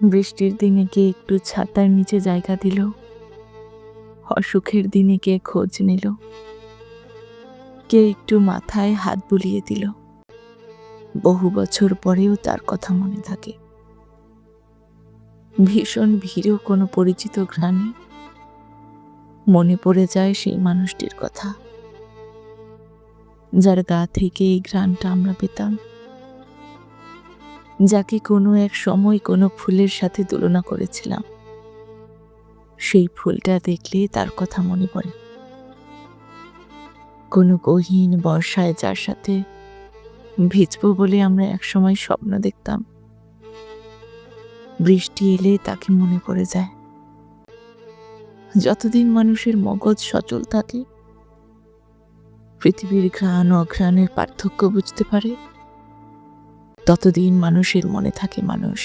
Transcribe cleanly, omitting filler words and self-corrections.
বৃষ্টির দিনে কে একটু ছাতার নিচে জায়গা দিল, অসুখের দিনে কে খোঁজ নিল, কে একটু মাথায় হাত বুলিয়ে দিল। বহু বছর পরেও তার কথা মনে থাকে। ভীষণ ভিড়েও কোনো পরিচিত ঘ্রাণে মনে পড়ে যায় সেই মানুষটির কথা, যার গা থেকে এই ঘ্রাণটা আমরা পেতাম, যাকে কোনো এক সময় কোনো ফুলের সাথে তুলনা করেছিলাম। সেই ফুলটা দেখলে তার কথা মনে পড়ে। কোনো গহীন বর্ষায় যার সাথে ভিজবো বলে আমরা একসময় স্বপ্ন দেখতাম, বৃষ্টি এলে তাকে মনে পড়ে যায়। যতদিন মানুষের মগজ সচল থাকে, পৃথিবীর ঘ্রাণ অঘ্রাণের পার্থক্য বুঝতে পারে, ততদিন মানুষের মনে থাকে মানুষ।